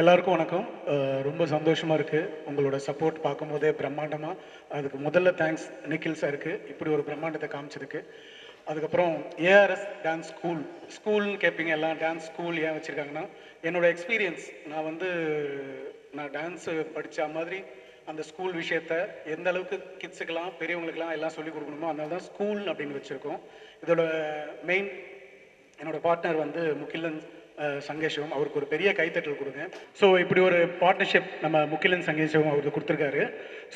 எல்லாருக்கும் வணக்கம். ரொம்ப சந்தோஷமாக இருக்குது உங்களோட சப்போர்ட் பார்க்கும்போதே பிரம்மாண்டமாக. அதுக்கு முதல்ல தேங்க்ஸ் நிக்கில் சாருக்கு இப்படி ஒரு பிரம்மாண்டத்தை காமிச்சதுக்கு. அதுக்கப்புறம் ஏஆர்எஸ் டான்ஸ் ஸ்கூல்னு கேட்பீங்க எல்லாம். டான்ஸ் ஸ்கூல் ஏன் வச்சுருக்காங்கன்னா என்னோடய எக்ஸ்பீரியன்ஸ். நான் டான்ஸு படித்த மாதிரி அந்த ஸ்கூல் விஷயத்த எந்த அளவுக்கு கிட்ஸுக்கெல்லாம் பெரியவங்களுக்கெல்லாம் எல்லாம் சொல்லிக் கொடுக்கணுமோ அதனால தான் ஸ்கூல் அப்படின்னு வச்சுருக்கோம். இதோட மெயின் என்னோடய பார்ட்னர் வந்து முகிலன் சங்கேஷம். அவருக்கு ஒரு பெரிய கைத்தட்டல் கொடுங்க. ஸோ இப்படி ஒரு பார்ட்னர்ஷிப் நம்ம முகிலன் சங்கேஷம் அவருக்கு கொடுத்துருக்காரு.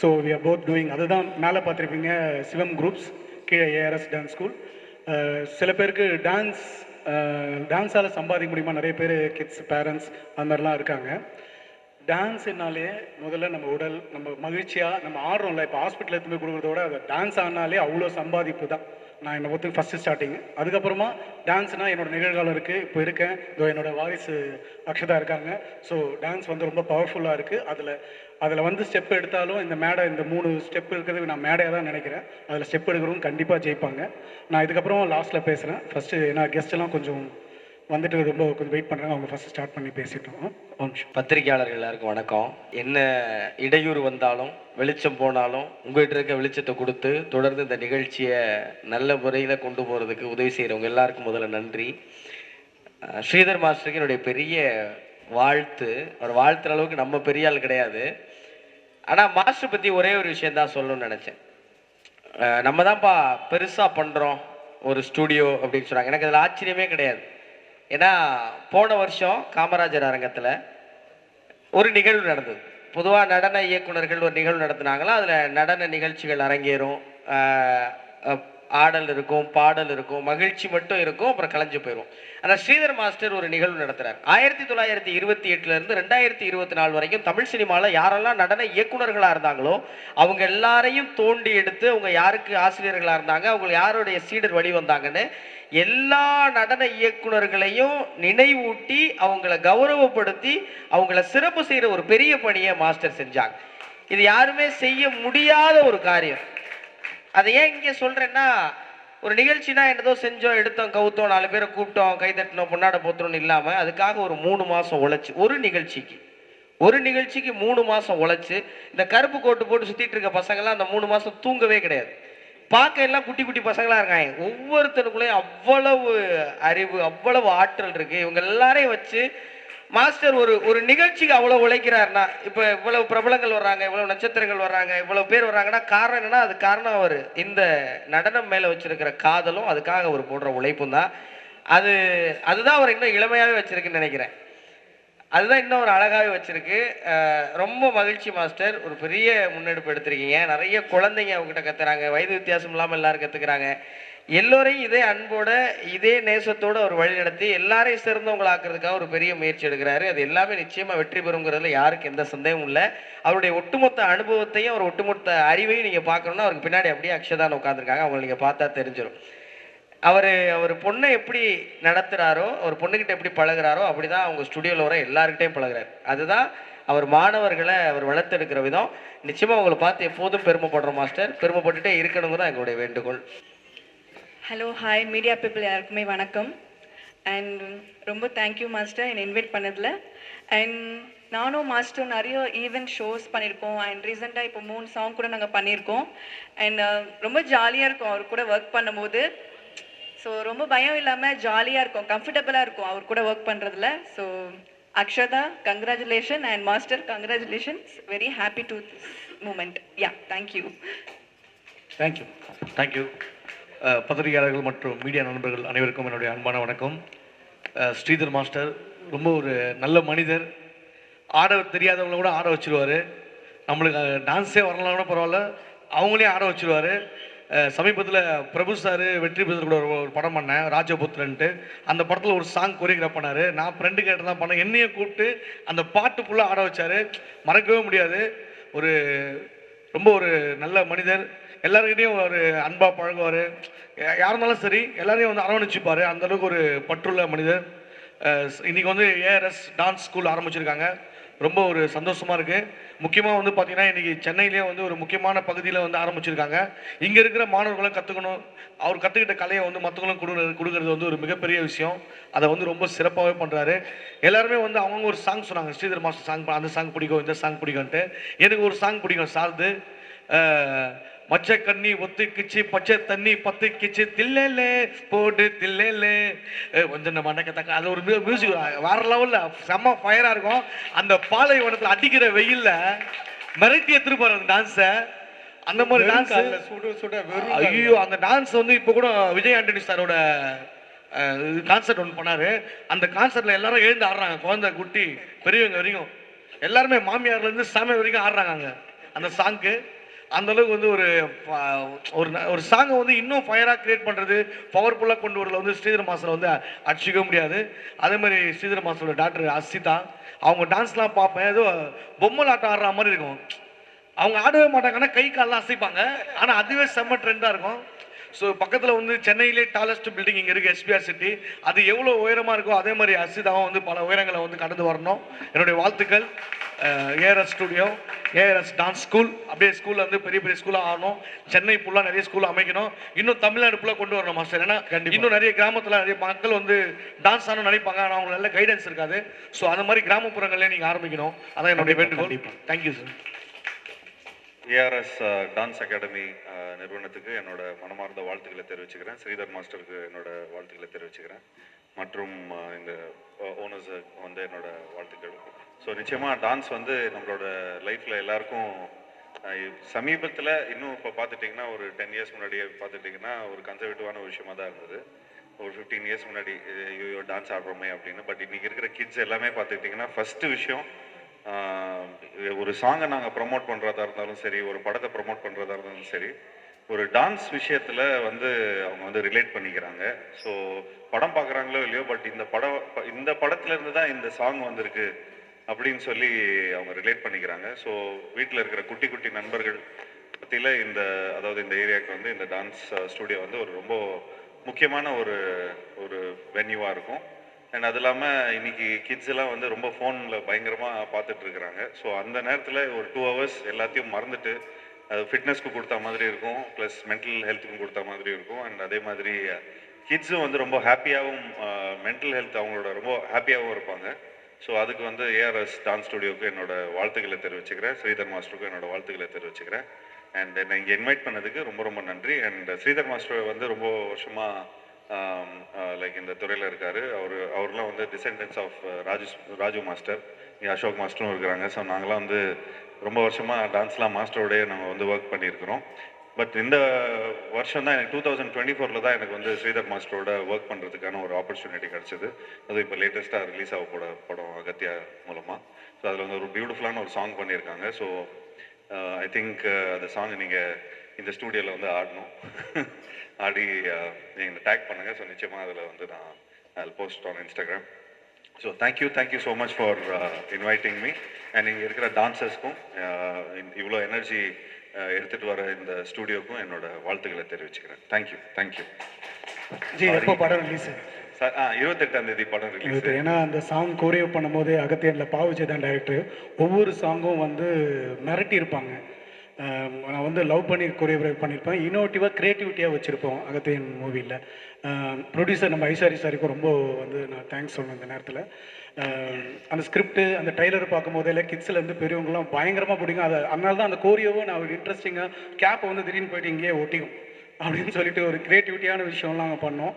So we are both doing. அதுதான் மேலே பார்த்துருப்பீங்க சிவம் குரூப்ஸ், கீழே ஏஆர்எஸ் டான்ஸ் ஸ்கூல். சில பேருக்கு டான்ஸால் சம்பாதிக்க முடியுமா, நிறைய பேர் கிட்ஸ் பேரண்ட்ஸ் அந்த மாதிரிலாம் இருக்காங்க. டான்ஸுனாலே முதல்ல நம்ம உடல் நம்ம மகிழ்ச்சியாக நம்ம ஆடுறோம்ல. இப்போ ஹாஸ்பிட்டலில் எடுத்து போய் கொடுக்குறதோட அதை டான்ஸ் ஆடினாலே அவ்வளோ சம்பாதிப்பு தான். நான் என்னை பொறுத்து ஃபஸ்ட்டு ஸ்டார்டிங். அதுக்கப்புறமா டான்ஸ்னால் என்னோடய நிகழ்காலம் இருக்குது, இப்போ இருக்கேன். இதோ என்னோடய வாரிசு அக்ஷதா இருக்காங்க. ஸோ டான்ஸ் வந்து ரொம்ப பவர்ஃபுல்லாக இருக்குது. அதில் வந்து ஸ்டெப் எடுத்தாலும் இந்த 3 ஸ்டெப் இருக்கிறது நான் மேடையாக தான் நினைக்கிறேன். அதில் ஸ்டெப் எடுக்கிறவங்க கண்டிப்பாக ஜெயிப்பாங்க. நான் இதுக்கப்புறம் லாஸ்ட்டில் பேசுகிறேன். ஃபஸ்ட்டு ஏன்னா கெஸ்ட்டெல்லாம் கொஞ்சம் வந்துட்டு கொஞ்சம் வெயிட் பண்ணுறாங்க. அவங்க ஃபஸ்ட்டு ஸ்டார்ட் பண்ணி பேசிட்டோம். பத்திரிகையாளர்கள் எல்லாருக்கும் வணக்கம். என்ன இடையூறு வந்தாலும் வெளிச்சம் போனாலும் உங்கள்கிட்ட இருக்க வெளிச்சத்தை கொடுத்து தொடர்ந்து இந்த நிகழ்ச்சியை நல்ல முறையில் கொண்டு போகிறதுக்கு உதவி செய்கிறவங்க எல்லாருக்கும் முதல்ல நன்றி. ஸ்ரீதர் மாஸ்டருக்கு என்னுடைய பெரிய வாழ்த்து. அவர் வாழ்த்துற அளவுக்கு நம்ம பெரிய ஆள் கிடையாது. ஆனால் மாஸ்டர் பற்றி ஒரே ஒரு விஷயந்தான் சொல்லணும்னு நினச்சேன். நம்ம தான்ப்பா பெருசாக பண்ணுறோம் ஒரு ஸ்டூடியோ அப்படின்னு சொன்னாங்க. எனக்கு அதில் ஆச்சரியமே கிடையாது. ஏன்னா போன வருஷம் காமராஜர் அரங்கத்தில் ஒரு நிகழ்வு நடந்தது. பொதுவாக நடன இயக்குநர்கள் ஒரு நிகழ்வு நடத்தினாங்களா, அதில் நடன நிகழ்ச்சிகள் அரங்கேறும், ஆடல் இருக்கும், பாடல் இருக்கும், மகிழ்ச்சி மட்டும் இருக்கும், அப்புறம் கலைஞ்சு போயிடும். ஆனால் ஸ்ரீதர் மாஸ்டர் ஒரு நிகழ்வு நடத்துகிறார். 1928 2024 வரைக்கும் தமிழ் சினிமாவில் யாரெல்லாம் நடன இயக்குநர்களாக இருந்தாங்களோ அவங்க எல்லாரையும் தோண்டி எடுத்து அவங்க யாருக்கு ஆசிரியர்களாக இருந்தாங்க, அவங்க யாருடைய சீடர் வழி வந்தாங்கன்னு எல்லா நடன இயக்குநர்களையும் நினைவூட்டி அவங்கள கௌரவப்படுத்தி அவங்கள சிறப்பு செய்கிற ஒரு பெரிய பணியை மாஸ்டர் செஞ்சாங்க. இது யாருமே செய்ய முடியாத ஒரு காரியம். அதை ஏன் இங்கே சொல்கிறேன்னா, ஒரு நிகழ்ச்சினா என்னதோ செஞ்சோம், எடுத்தோம், கவுத்தோம், 4 பேரை கூப்பிட்டோம், கை தட்டினோம், பொன்னாட போத்துறோம்னு இல்லாமல் அதுக்காக ஒரு 3 மாதம் உழைச்சி ஒரு நிகழ்ச்சிக்கு 3 மாதம் உழைச்சி இந்த கருப்பு கோட்டு போட்டு சுற்றிட்டு இருக்க பசங்கள்லாம் அந்த 3 மாதம் தூங்கவே கிடையாது. பார்க்க எல்லாம் குட்டி குட்டி பசங்களாக இருக்காங்க. ஒவ்வொருத்தருக்குள்ளேயும் அவ்வளவு அறிவு, அவ்வளவு ஆற்றல் இருக்குது. இவங்க எல்லாரையும் வச்சு மாஸ்டர் ஒரு நிகழ்ச்சிக்கு அவ்வளோ உழைக்கிறாருன்னா, இப்போ இவ்வளவு பிரபலங்கள் வர்றாங்க, இவ்வளவு நட்சத்திரங்கள் வர்றாங்க, இவ்வளவு பேர் வர்றாங்கன்னா காரணம் என்னன்னா, அது காரணம் அவர் இந்த நடனம் மேலே வச்சிருக்கிற காதலும் அதுக்காக அவர் போடுற உழைப்பும் தான். அதுதான் அவர் இன்னும் இளமையாகவே வச்சிருக்குன்னு நினைக்கிறேன். அதுதான் இன்னும் ஒரு அழகாகவே வச்சிருக்கு. ரொம்ப மகிழ்ச்சி மாஸ்டர். ஒரு பெரிய முன்னெடுப்பு எடுத்திருக்கீங்க. நிறைய குழந்தைங்க அவங்ககிட்ட கத்துறாங்க. வயது வித்தியாசம் இல்லாமல் எல்லாரும் கத்துக்கிறாங்க. எல்லோரையும் இதே அன்போட, இதே நேசத்தோட ஒரு வழி நடத்தி எல்லாரையும் சிறந்தவங்கள ஆக்குறதுக்காக ஒரு பெரிய முயற்சி எடுக்கிறாரு. அது எல்லாமே நிச்சயமா வெற்றி பெறுங்கிறதுல யாருக்கு எந்த சந்தேகமும் இல்லை. அவருடைய ஒட்டுமொத்த அனுபவத்தையும், அவர் ஒட்டுமொத்த அறிவையும் நீங்க பார்க்கணும்னா அவருக்கு பின்னாடி அப்படியே அக்ஷதான் உட்காந்துருக்காங்க. அவங்களை நீங்க பார்த்தா தெரிஞ்சிடும். அவர் பொண்ணை எப்படி நடத்துகிறாரோ, அவர் பொண்ணுக்கிட்ட எப்படி பழகுறாரோ அப்படிதான் அவங்க ஸ்டுடியோவில் வர எல்லாருக்கிட்டையும் பழகுறாரு. அதுதான் அவர் மாணவர்களை அவர் வளர்த்தெடுக்கிற விதம். நிச்சயமாக உங்களை பார்த்து எப்போதும் பெருமைப்படுறோம் மாஸ்டர். பெருமைப்பட்டுட்டே இருக்கணுங்கிறது தான் எங்களுடைய வேண்டுகோள். ஹலோ ஹாய் மீடியா பீப்புள் எல்லாருக்குமே வணக்கம். அண்ட் ரொம்ப தேங்க்யூ மாஸ்டர் என்னை இன்வைட் பண்ணதில். அண்ட் நானும் மாஸ்டர் நிறைய ஈவெண்ட் ஷோஸ் பண்ணியிருக்கோம். அண்ட் ரீசெண்டாக இப்போ 3 சாங் கூட நாங்கள் பண்ணியிருக்கோம். அண்ட் ரொம்ப ஜாலியாக இருக்கும் அவர் கூட ஒர்க் பண்ணும்போது. ஸோ ரொம்ப பயம் இல்லாமல் ஜாலியாக இருக்கும், கம்ஃபர்டபுளாக இருக்கும் அவர் கூட ஒர்க் பண்ணுறதுல. So Akshata congratulation and master congratulations. Very happy to this moment. Yeah thank you. Thank you. Thank you. பத்திரிகையாளர்கள் மற்றும் மீடியா நண்பர்கள் அனைவருக்கும் என்னுடைய அன்பான வணக்கம். ஸ்ரீதர் மாஸ்டர் ரொம்ப ஒரு நல்ல மனிதர். ஆட தெரியாதவங்கள கூட ஆட வச்சுருவார். நம்மளுக்கு டான்ஸே வரலாம் கூட பரவாயில்ல, அவங்களே ஆட வச்சுருவார். சமீபத்தில் பிரபு சார் வெற்றி பெற்று கூட ஒரு படம் பண்ணேன், ராஜபுத்திரன்ட்டு. அந்த படத்தில் ஒரு சாங் கொரியோகிராஃப் பண்ணார். நான் ஃப்ரெண்டு கேட்டு தான் பண்ணேன். என்னையே கூப்பிட்டு அந்த பாட்டு ஃபுல்லாக ஆட வச்சார். மறக்கவே முடியாது. ரொம்ப ஒரு நல்ல மனிதர். எல்லாருக்கிட்டையும் ஒரு அன்பாக பழகுவார். யார் இருந்தாலும் சரி எல்லாரையும் வந்து அரவணைச்சிப்பார். அந்தளவுக்கு ஒரு பற்றுள்ள மனிதர். இன்றைக்கி வந்து ஏஆர்எஸ் டான்ஸ் ஸ்கூல் ஆரம்பிச்சிருக்காங்க. ரொம்ப ஒரு சந்தோஷமாக இருக்குது. முக்கியமாக வந்து பார்த்திங்கன்னா இன்றைக்கி சென்னையிலே வந்து ஒரு முக்கியமான பகுதியில் வந்து ஆரம்பிச்சிருக்காங்க. இங்கே இருக்கிற மாணவர்களும் கற்றுக்கணும். அவர் கற்றுக்கிட்ட கலையை வந்து மற்றவங்களும் கொடுக்கறது வந்து ஒரு மிகப்பெரிய விஷயம். அதை வந்து ரொம்ப சிறப்பாகவே பண்ணுறாரு. எல்லாருமே வந்து அவங்கவுங்க ஒரு சாங் சொன்னாங்க. ஸ்ரீதர் மாஸ்டர் சாங், அந்த சாங் பிடிக்கும், இந்த சாங் பிடிக்கும்ன்ட்டு. எனக்கு ஒரு சாங் பிடிக்கும் சார்ந்து. மச்ச கண்ணி ஒத்துக்கிச்சு, பச்சை தண்ணி பத்துக்கிச்சு, தில்லே போடு தில்லே கொஞ்சம் நம்ம அடக்கத்தக்க. அது ஒரு மியூசிக் வேற லெவலில் செம்ம ஃபயராக இருக்கும். அந்த பாலைவனத்தில் அடிக்கிற வெயிலில் மிரட்டி எடுத்துட்டு போகிற அந்த டான்ஸை, அந்த மாதிரி டான்ஸ் ஐயோ அந்த டான்ஸ் வந்து இப்போ கூட விஜய் ஆண்டனி சாரோட கான்சர்ட் ஒன்று பண்ணார். அந்த கான்சர்ட்டில் எல்லாரும் எழுந்து ஆடுறாங்க. குழந்தை குட்டி பெரியவங்க வரைக்கும் எல்லாருமே, மாமியார்லேருந்து சாமி வரைக்கும் ஆடுறாங்க அங்கே அந்த சாங்க்கு. அந்தளவுக்கு வந்து ஒரு சாங்கை வந்து இன்னும் ஃபயராக க்ரியேட் பண்ணுறது, பவர்ஃபுல்லாக கொண்டு வரல வந்து ஸ்ரீதர் மாஸ்டரை வந்து அடிச்சிக்க முடியாது. அதே மாதிரி ஸ்ரீதர் மாஸ்டரோட டாக்டர் அசிதா, அவங்க டான்ஸ்லாம் பார்ப்பேன். ஏதோ பொம்மலாட்டம் ஆடுற மாதிரி இருக்கும். அவங்க ஆடவே மாட்டாங்க, ஆனால் கை கால்லாம் அசைப்பாங்க. ஆனால் அதுவே செம்ம ட்ரெண்டாக இருக்கும். ஸோ பக்கத்தில் வந்து சென்னையிலே டாலஸ்ட் பில்டிங் இங்கே இருக்குது, எஸ்பிஆர் சிட்டி. அது எவ்வளோ உயரமாக இருக்கோ அதே மாதிரி அசிதாவும் வந்து பல உயரங்களை வந்து கடந்து வரணும். என்னுடைய வாழ்த்துக்கள். ARS studio, ARS dance school, அப்படியே ஸ்கூலில் வந்து பெரிய பெரிய ஸ்கூலாக ஆகணும். சென்னை ஃபுல்லாக நிறைய ஸ்கூல் அமைக்கணும். இன்னும் தமிழ்நாடு ஃபுல்லாக கொண்டு வரணும் மாஸ்டர். ஏன்னா இன்னும் நிறைய கிராமத்தில் நிறைய மக்கள் வந்து டான்ஸ் ஆகணும்னு நினைப்பாங்க, ஆனால் அவங்களுக்கு நல்ல கைடன்ஸ் இருக்காது. ஸோ அந்த மாதிரி கிராமப்புறங்களே நீங்கள் ஆரம்பிக்கணும். அதான் என்னுடைய வேண்டுகோள். Thank you sir. ARS dance academy நிறுவனத்துக்கு என்னோட மனமார்ந்த வாழ்த்துக்களை தெரிவிச்சுக்கிறேன். ஸ்ரீதர் மாஸ்டருக்கு என்னோட வாழ்த்துக்களை தெரிவிச்சுக்கிறேன். மற்றும் இந்த ஓனர்ஸுக்கு வந்து என்னோட வாழ்த்துக்கள். ஸோ நிச்சயமாக டான்ஸ் வந்து நம்மளோட லைஃப்பில் எல்லாருக்கும் சமீபத்தில் இன்னும் இப்போ பார்த்துட்டிங்கன்னா ஒரு 10 இயர்ஸ் முன்னாடியே பார்த்துட்டிங்கன்னா ஒரு கன்சர்வேட்டிவான ஒரு விஷயமாக தான் இருந்தது. ஒரு 15 இயர்ஸ் முன்னாடி ஐயோ டான்ஸ் ஆடுறோமே அப்படின்னு. பட் இன்றைக்கி இருக்கிற கிட்ஸ் எல்லாமே பார்த்துக்கிட்டிங்கன்னா ஃபஸ்ட்டு விஷயம் ஒரு சாங்கை நாங்கள் ப்ரமோட் பண்ணுறதா இருந்தாலும் சரி, ஒரு படத்தை ப்ரமோட் பண்ணுறதா இருந்தாலும் சரி, ஒரு டான்ஸ் விஷயத்தில் வந்து அவங்க வந்து ரிலேட் பண்ணிக்கிறாங்க. ஸோ படம் பார்க்குறாங்களோ இல்லையோ, பட் இந்த படத்துலேருந்து தான் இந்த சாங் வந்திருக்கு அப்படின்னு சொல்லி அவங்க ரிலேட் பண்ணிக்கிறாங்க. ஸோ வீட்டில் இருக்கிற குட்டி குட்டி நண்பர்கள் பற்றியில் அதாவது இந்த ஏரியாவுக்கு வந்து இந்த டான்ஸ் ஸ்டூடியோ வந்து ஒரு ரொம்ப முக்கியமான ஒரு வென்யூவாக இருக்கும். அண்ட் அது இல்லாமல் இன்னைக்கு கிட்ஸ் எல்லாம் வந்து ரொம்ப ஃபோனில் பயங்கரமாக பார்த்துட்டு இருக்கிறாங்க. ஸோ அந்த நேரத்தில் ஒரு 2 ஹவர்ஸ் எல்லாத்தையும் மறந்துட்டு அது ஃபிட்னஸ்க்கு கொடுத்த மாதிரி இருக்கும், ப்ளஸ் மென்டல் ஹெல்த்துக்கும் கொடுத்த மாதிரி இருக்கும். அண்ட் அதே மாதிரி கிட்ஸும் வந்து ரொம்ப ஹாப்பியாகவும் மென்டல் ஹெல்த் அவங்களோட ரொம்ப ஹாப்பியாகவும் இருப்பாங்க. ஸோ அதுக்கு வந்து ஏஆர்எஸ் டான்ஸ் ஸ்டுடியோவுக்கு என்னோட வாழ்த்துக்களை தெரிவிச்சுக்கிறேன். ஸ்ரீதர் மாஸ்டருக்கும் என்னோட வாழ்த்துக்களை தெரிவிச்சுக்கிறேன். அண்ட் என்னை இங்கே இன்வைட் பண்ணதுக்கு ரொம்ப ரொம்ப நன்றி. அண்ட் ஸ்ரீதர் மாஸ்டர் வந்து ரொம்ப வருஷமாக லைக் இந்த துறையில் இருக்கார். அவர்லாம் வந்து டிசெண்டன்ஸ் ஆஃப் ராஜு மாஸ்டர், இங்கே அசோக் மாஸ்டரும் இருக்கிறாங்க. ஸோ நாங்களாம் வந்து ரொம்ப வருஷமாக டான்ஸ்லாம் மாஸ்டரோடய நாங்கள் வந்து ஒர்க் பண்ணியிருக்கிறோம். பட் இந்த வருஷம் தான் எனக்கு 2024 தான் எனக்கு வந்து ஸ்ரீதர் மாஸ்டரோட ஒர்க் பண்ணுறதுக்கான ஒரு ஆப்பர்ச்சுனிட்டி கிடச்சிது. அது இப்போ லேட்டஸ்ட்டாக ரிலீஸ் ஆக போட படம் அகத்தியா மூலமாக. ஸோ அதில் வந்து ஒரு பியூட்டிஃபுல்லான ஒரு சாங் பண்ணியிருக்காங்க. ஸோ ஐ திங்க் அந்த சாங் நீங்கள் இந்த ஸ்டூடியோவில் வந்து ஆடணும். ஆடி நீங்கள் டேக் பண்ணுங்கள். ஸோ நிச்சயமாக அதில் வந்து நான் I'll post on Instagram. So thank you so much for inviting me. And இங்கே இருக்கிற டான்சர்ஸ்க்கும் இவ்வளோ எனர்ஜி எடுத்துகிட்டு வர இந்த ஸ்டூடியோக்கும் என்னோட வாழ்த்துக்களை தெரிவிச்சுக்கிறேன். தேங்க்யூ. ஜி எப்போ படம் ரிலீஸ்? சார் 28ஆம் தேதி படம் ரிலீஸ். ஏன்னா அந்த சாங் கோரியோ பண்ணும்போது அகத்தியனில் பாவுஜி தான் டைரக்டர். ஒவ்வொரு சாங்கும் வந்து மிரட்டி இருப்பாங்க. நான் வந்து லவ் பண்ணி கொரியோகிராஃப் பண்ணியிருப்பேன். இன்னோவேட்டிவாக க்ரியேட்டிவிட்டியாக வச்சுருப்போம் அகத்தியன் மூவியில். ப்ரொடியூசர் நம்ம ஐசாரி சாரிக்கும் ரொம்ப வந்து நான் தேங்க்ஸ் சொல்லணும் இந்த நேரத்தில். அந்த ஸ்கிரிப்ட்டு அந்த ட்ரைலர் பார்க்கும்போதே கிட்ஸ்லேருந்து பெரியவங்களாம் பயங்கரமாக பிடிக்கும். அதை அதனால தான் அந்த கோரியோவும் நான் ஒரு இன்ட்ரெஸ்டிங்காக கேப்பை வந்து திடீர்னு போயிட்டு இங்கேயே ஒட்டிக்கும் அப்படின்னு சொல்லிட்டு ஒரு க்ரியேட்டிவிட்டியான விஷயம்லாம் நாங்கள் பண்ணோம்.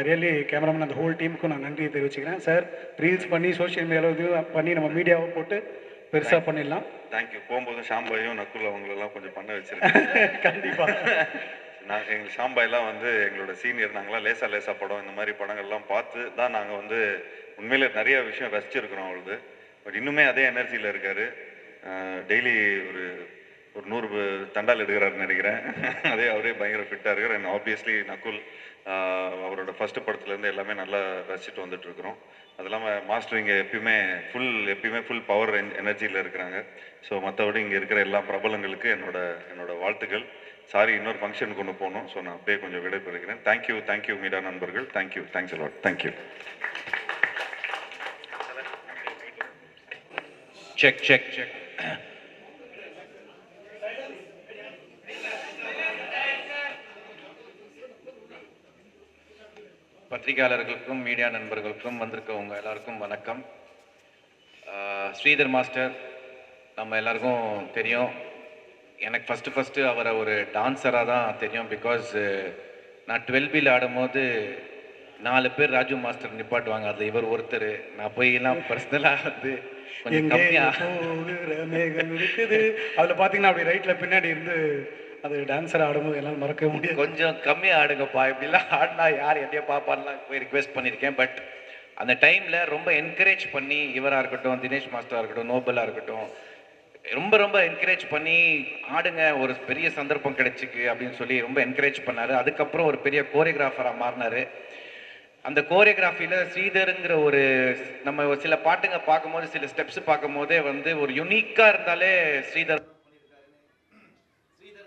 ரியலி கேமராமேன் அந்த ஹோல் டீமுக்கும் நான் நன்றியை தெரிவிச்சுக்கிறேன். சார் ரீல்ஸ் பண்ணி சோஷியல் மீடியாவில் பண்ணி நம்ம மீடியாவை போட்டு பெருசாக பண்ணிடலாம். தேங்க்யூ. போகும்போது ஷாம்பாயும் நக்குல் அவங்களெல்லாம் கொஞ்சம் பண்ண வச்சுருக்கேன். கண்டிப்பாக. நான் எங்கள் ஷாம்பாயெல்லாம் வந்து எங்களோட சீனியர். நாங்களாம் லேசா படம் இந்த மாதிரி படங்கள்லாம் பார்த்து தான் நாங்கள் வந்து உண்மையிலே நிறைய விஷயம் ரசிச்சிருக்கிறோம் அவளுது. பட் இன்னுமே அதே எனர்ஜியில் இருக்கார். டெய்லி ஒரு 100 தண்டால் எடுக்கிறாருன்னு நினைக்கிறேன். அவரே பயங்கர ஃபிட்டாக இருக்கார். அண்ட் ஆப்வியஸ்லி நக்குல் அவரோட ஃபஸ்ட்டு படத்துலேருந்து எல்லாமே நல்லா ரசிச்சுட்டு வந்துட்டுருக்குறோம். அது இல்லாமல் மாஸ்டர் இங்கே எப்பயுமே ஃபுல் பவர் எனர்ஜியில் இருக்கிறாங்க. ஸோ மற்றபடி இங்கே இருக்கிற எல்லா பிரபலங்களுக்கு என்னோட வாழ்த்துக்கள். சாரி, இன்னொரு ஃபங்க்ஷனுக்கு கொண்டு போகணும். ஸோ நான் அப்படியே கொஞ்சம் விடைபெறுகிறேன். தேங்க்யூ மீடியா நண்பர்கள். Thanks a lot. Thank you. Check. பத்திரிகையாளர்களுக்கும் மீடியா நண்பர்களுக்கும் வந்திருக்கவங்க எல்லாருக்கும் வணக்கம். ஸ்ரீதர் மாஸ்டர் நம்ம எல்லாருக்கும் தெரியும். எனக்கு ஃபஸ்ட்டு அவரை ஒரு டான்ஸராக தான் தெரியும். பிகாஸ் நான் 12Bயில் ஆடும்போது 4 பேர் ராஜு மாஸ்டர் நிப்பாட்டுவாங்க. அதில் இவர் ஒருத்தர். நான் போயெல்லாம் பர்சனலாக வந்து கொஞ்சம் கம்மியாக அதில் பார்த்தீங்கன்னா அப்படி ரைட்டில் பின்னாடி இருந்து அது டான்ஸர் ஆடும்போது எல்லாம் மறக்க முடியும். கொஞ்சம் கம்மியாக ஆடுங்கப்பா, இப்படிலாம் ஆடினா யார் என்னைய பாப்பான்லாம் போய் ரிக்வெஸ்ட் பண்ணியிருக்கேன். பட் அந்த டைமில் ரொம்ப என்கரேஜ் பண்ணி, இவராக இருக்கட்டும், தினேஷ் மாஸ்டராக இருக்கட்டும், நோபலாக இருக்கட்டும், ரொம்ப என்கரேஜ் பண்ணி ஆடுங்க, ஒரு பெரிய சந்தர்ப்பம் கிடைச்சிக்கு அப்படின்னு சொல்லி ரொம்ப என்கரேஜ் பண்ணார். அதுக்கப்புறம் ஒரு பெரிய கோரியோகிராஃபராக மாறினார். அந்த கோரியோகிராஃபியில் ஸ்ரீதருங்கிற ஒரு நம்ம சில பாட்டுங்க பார்க்கும்போது, சில ஸ்டெப்ஸ் பார்க்கும்போதே வந்து ஒரு யுனிக்காக இருந்தாலே ஸ்ரீதர்